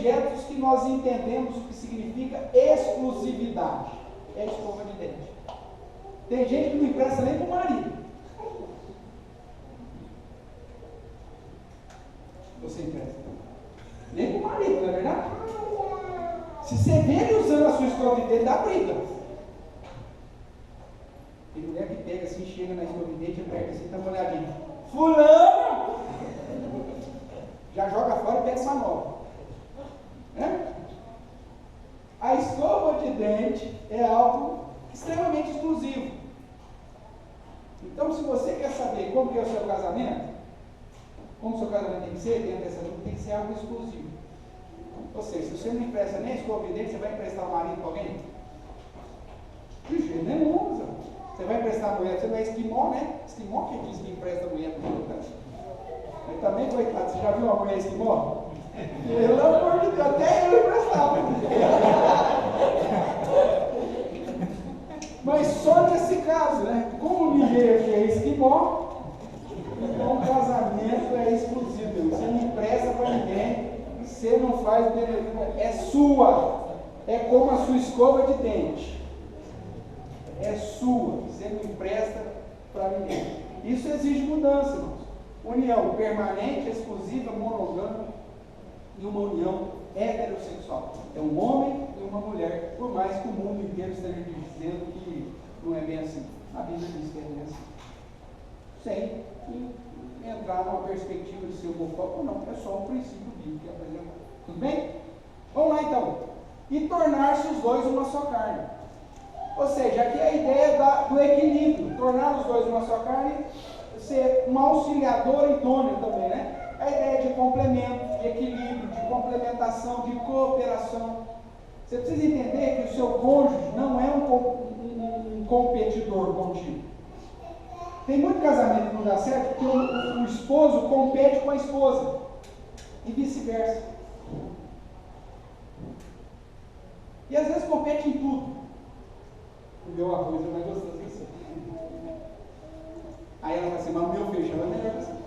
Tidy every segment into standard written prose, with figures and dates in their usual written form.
objetos que nós entendemos o que significa exclusividade. É a escova de dente. Tem gente que não empresta nem para o marido. Você empresta? Nem para o marido, não é verdade? Se você vê ele usando a sua escova de dente, dá briga. Tem mulher que pega assim, chega na escova de dente, aperta assim, dá uma olhadinha. Fulano! Já joga fora e pega essa nova. A escova de dente é algo extremamente exclusivo. Então, se você quer saber como que é o seu casamento, como o seu casamento tem que ser, dentro dessa dúvida, tem que ser algo exclusivo. Ou seja, se você não empresta nem a escova de dente, você vai emprestar o marido para alguém? De jeito nenhum, usa. Você vai emprestar a mulher, você não é esquimó, né? Esquimó que diz que empresta a mulher para o outro. Mas também, coitado, você já viu uma mulher esquimó? Pelo amor de Deus, até eu emprestava. Mas só nesse caso, né? Como ninguém aqui é esquimó, então o casamento é exclusivo. Você não empresta para ninguém, você não faz, é sua. É como a sua escova de dente. É sua, você não empresta para ninguém. Isso exige mudança, irmãos. União permanente, exclusiva, monogâmica e uma união heterossexual. É um homem e uma mulher, por mais que o mundo inteiro esteja dizendo que não é bem assim. A Bíblia diz que é bem assim. Sem entrar numa perspectiva de ser homofóbico, não, é só um princípio bíblico que é apresentado. Tudo bem? Vamos lá então. E tornar-se os dois uma só carne. Ou seja, aqui é a ideia do equilíbrio, tornar os dois uma só carne, ser um auxiliador idôneo também, né? A ideia de complemento, de equilíbrio, de complementação, de cooperação. Você precisa entender que o seu cônjuge não é um competidor contigo. Tem muito casamento que não dá certo porque o esposo compete com a esposa e vice-versa. E às vezes compete em tudo. O meu arroz é mais gostoso que o seu. Aí ela fala assim, mas o meu feijão é melhor que o seu.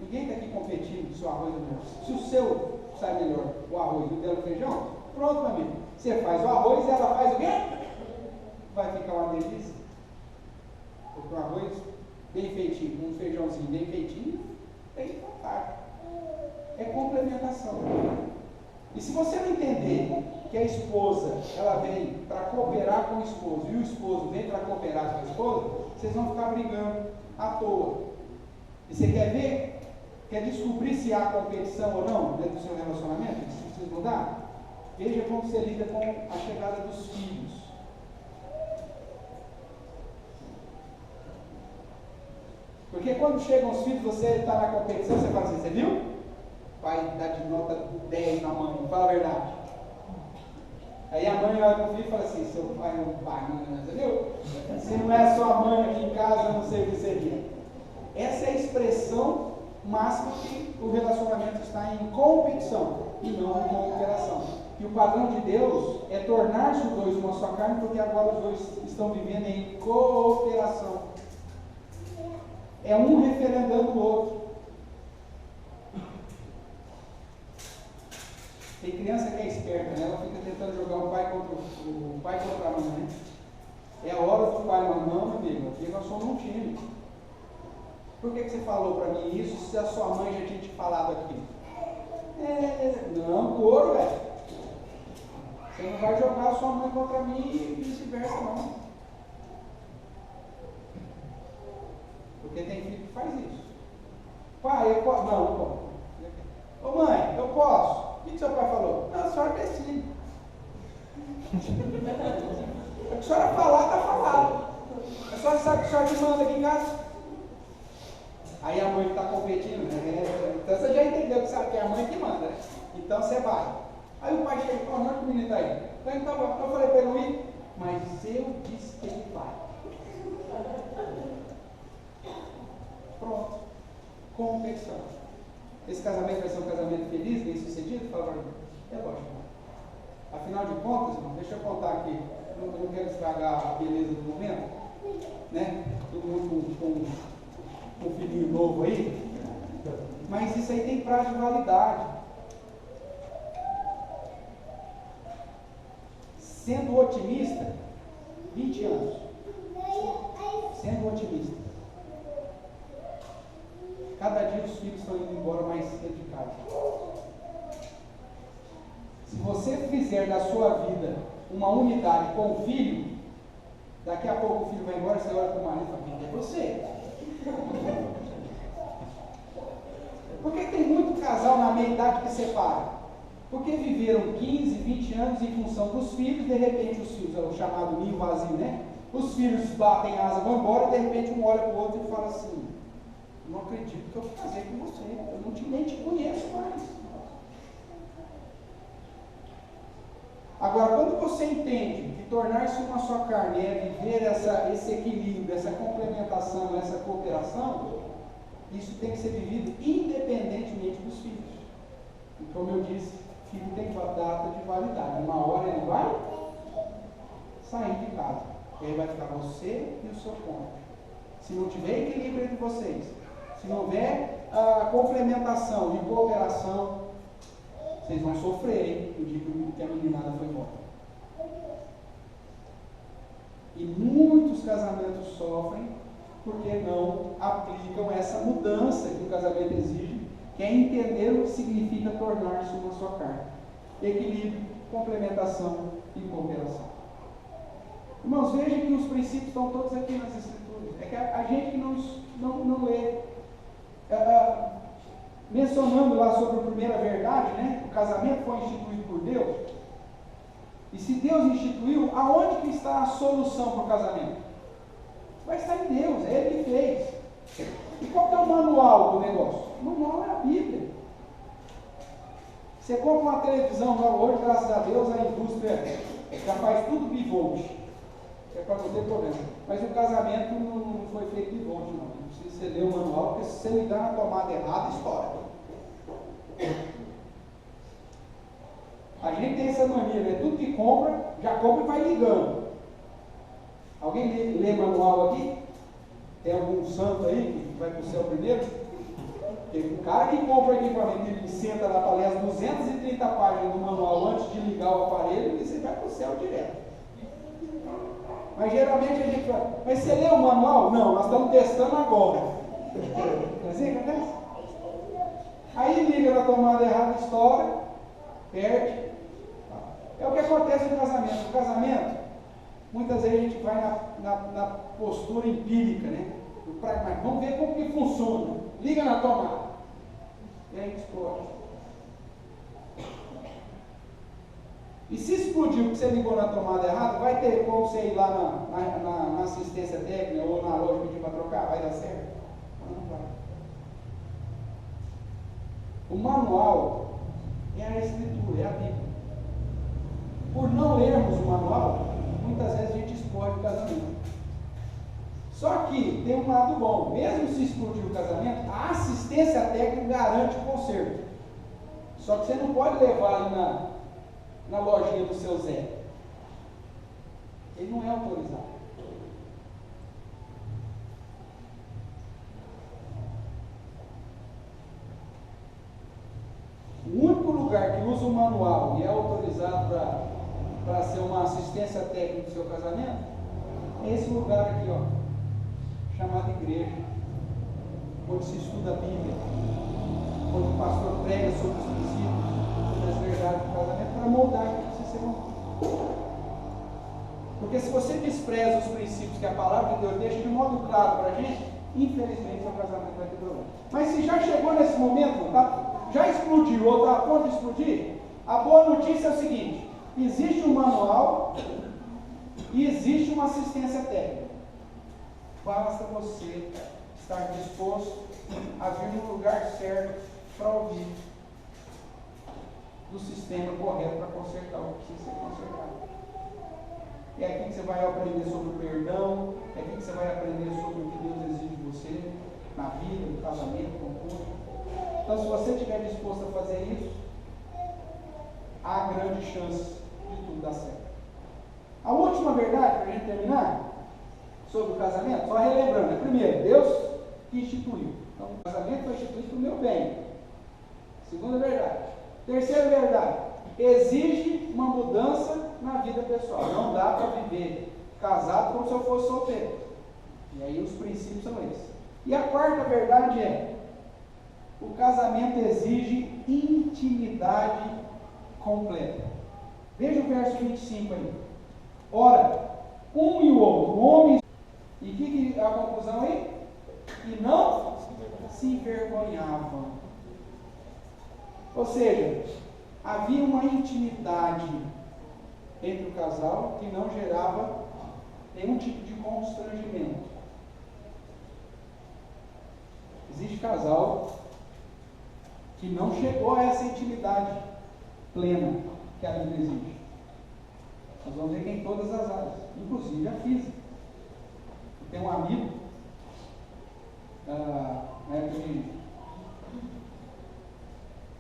Ninguém está aqui competindo se o arroz é melhor. Se o seu sai melhor, o arroz, e o dela o feijão, pronto, meu amigo. Você faz o arroz e ela faz o quê? Vai ficar uma delícia. Porque o arroz bem feitinho, um feijãozinho bem feitinho, tem que faltar. É complementação. E se você não entender que a esposa, ela vem para cooperar com o esposo e o esposo vem para cooperar com a esposa, vocês vão ficar brigando à toa. E você quer ver? Quer descobrir se há competição ou não dentro do seu relacionamento? Se precisa mudar? Veja como você lida com a chegada dos filhos. Porque quando chegam os filhos, você está na competição, você fala assim, você viu? O pai dá de nota 10 na mãe, fala a verdade. Aí a mãe olha para o filho e fala assim, seu pai é um banana, você viu? Se não é sua mãe aqui em casa, eu não sei o que seria. Essa é a expressão máxima que o relacionamento está em competição e não em cooperação. E o padrão de Deus é tornar-se os dois uma só carne, porque agora os dois estão vivendo em cooperação. É um referendando o outro. Tem criança que é esperta, né? Ela fica tentando jogar o pai contra a mãe, né? É a hora do pai, mas não, meu amigo, aqui nós somos um time. Por que você falou para mim isso se a sua mãe já tinha te falado aqui? Não, couro, velho. Você não vai jogar a sua mãe contra mim e vice-versa, não. Porque tem filho que faz isso. Pai, eu posso? Não, não posso. Ô mãe, eu posso? O que seu pai falou? Não, a senhora decide. O que a senhora falar, está falado. A senhora sabe que a senhora me manda aqui em casa. Aí a mãe que está competindo, então você já entendeu que sabe que é a mãe que manda, né? Então você vai. Aí o pai chega e fala, não, que o menino está aí. Então eu falei para ele não ir, mas eu disse que ele vai. Pronto. Competição. Esse casamento vai ser um casamento feliz, bem sucedido? Fala para mim. É lógico. Afinal de contas, irmão, deixa eu contar aqui. Eu não quero estragar a beleza do momento. Né? Todo mundo com um filhinho novo aí. Mas isso aí tem prazo de validade. Sendo otimista, 20 anos. Sendo otimista. Cada dia os filhos estão indo embora mais cedo de casa. Se você fizer da sua vida uma unidade com o filho, daqui a pouco o filho vai embora, você olha para o marido e fala, quem é você? Porque tem muito casal na meia idade que separa. Porque viveram 15, 20 anos em função dos filhos, de repente os filhos, é o chamado ninho vazio, né? Os filhos batem asa, vão embora, e de repente um olha para o outro e fala assim, não acredito que eu casei com você, eu nem te conheço mais. Agora, quando você entende que tornar-se uma só carne é viver esse equilíbrio, essa complementação, essa cooperação, isso tem que ser vivido independentemente dos filhos. E como eu disse, filho tem data de validade. Uma hora ele vai sair de casa. E aí vai ficar você e o seu cônjuge. Se não tiver equilíbrio entre vocês, se não houver complementação e cooperação, vocês vão sofrer, hein? No dia que a meninada foi embora. E muitos casamentos sofrem porque não aplicam essa mudança que o casamento exige, que é entender o que significa tornar-se uma só carne. Equilíbrio, complementação e cooperação. Irmãos, vejam que os princípios estão todos aqui nas Escrituras. É que a gente que não lê. Mencionando lá sobre a primeira verdade, né? O casamento foi instituído por Deus. E se Deus instituiu, aonde que está a solução para o casamento? Vai estar em Deus, é Ele que fez. E qual que é o manual do negócio? O manual é a Bíblia. Você compra uma televisão hoje, graças a Deus, a indústria já faz tudo bivolt. É para não ter problema. Mas o casamento não foi feito bivolt, não. Não precisa você ler o manual, porque se você ligar na tomada errada, estoura. A gente tem essa mania, né? Tudo que compra, já compra e vai ligando. Alguém lê manual aqui? Tem algum santo aí que vai para o céu primeiro? Porque o cara que compra equipamento, ele senta lá para ler as 230 páginas do manual antes de ligar o aparelho, e você vai para o céu direto. Mas geralmente a gente fala, mas você leu o manual? Não, nós estamos testando agora. Mas aí, acontece? Aí liga na tomada errada, estoura, perde. É o que acontece no casamento. No casamento, muitas vezes a gente vai na postura empírica, né? Mas vamos ver como que funciona. Liga na tomada. E aí explode. E se explodiu porque você ligou na tomada errada, vai ter como você ir lá na assistência técnica ou na loja pedir para trocar? Vai dar certo? Não vai. O manual é a Escritura, é a Bíblia. Por não lermos o manual, muitas vezes a gente explode o casamento. Só que tem um lado bom, mesmo se explodir o casamento, a assistência técnica garante o conserto. Só que você não pode levar ali na lojinha do seu Zé. Ele não é autorizado. O único lugar que usa o manual e é autorizado para ser uma assistência técnica do seu casamento é esse lugar aqui, ó, chamado igreja, onde se estuda a Bíblia, onde o pastor prega sobre os princípios, sobre as verdades do casamento, para moldar o que precisa ser moldado. Porque se você despreza os princípios que a palavra de Deus deixa de modo claro para a gente, infelizmente o casamento vai ter problema. Mas se já chegou nesse momento, tá? Já explodiu ou está a ponto de explodir, a boa notícia é o seguinte: existe um manual e existe uma assistência técnica. Basta você estar disposto a vir no lugar certo para ouvir do sistema correto para consertar o que precisa ser consertado. É aqui que você vai aprender sobre o perdão, é aqui que você vai aprender sobre o que Deus exige de você, na vida, no casamento, no culto. Então, se você estiver disposto a fazer isso, há grande chance de tudo dar certo. A última verdade, para a gente terminar, sobre o casamento, só relembrando, primeiro, Deus que instituiu. Então, o casamento foi instituído para o meu bem. Segunda verdade. Terceira verdade. Exige uma mudança na vida pessoal. Não dá para viver casado como se eu fosse solteiro. E aí os princípios são esses. E a quarta verdade é: o casamento exige intimidade completa. Veja o verso 25 aí. Ora, um e o outro, o homem. E que é a conclusão aí? E não se envergonhavam. Ou seja, havia uma intimidade entre o casal que não gerava nenhum tipo de constrangimento. Existe casal que não chegou a essa intimidade plena que a Bíblia exige. Nós vamos ver que em todas as áreas, inclusive a física. Eu tenho um amigo, na época de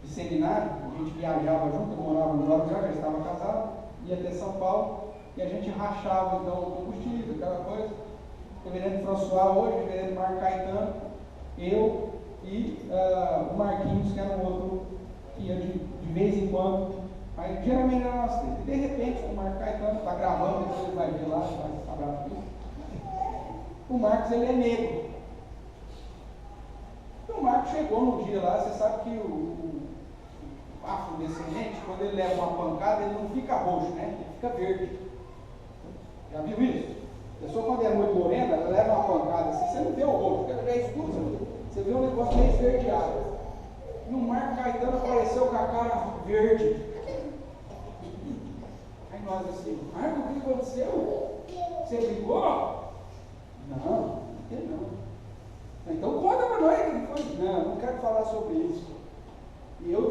seminário, a gente viajava junto, eu morava no Guarujá, já estava casado, ia até São Paulo, e a gente rachava então o combustível, aquela coisa. O reverendo François hoje, o reverendo Marco Caetano, eu e o Marquinhos, que era um outro que ia de vez em quando, mas geralmente era nós três. E de repente o Marco Caetano está gravando, depois ele vai ver lá, vai abraçar tudo. O Marcos, ele é negro. E o Marcos chegou num dia lá, você sabe que o afrodescendente, quando ele leva uma pancada, ele não fica roxo, né? Ele fica verde. Já viu isso? A pessoa, quando é muito morena, ela leva uma pancada assim, você não vê o roxo, porque ela já é escuro, você vê um negócio meio esverdeado. E o Marco Caetano apareceu com a cara verde. Aí nós assim, Marco, o que aconteceu? Você brigou? Não, não. Então conta para nós. Não, não quero falar sobre isso. E eu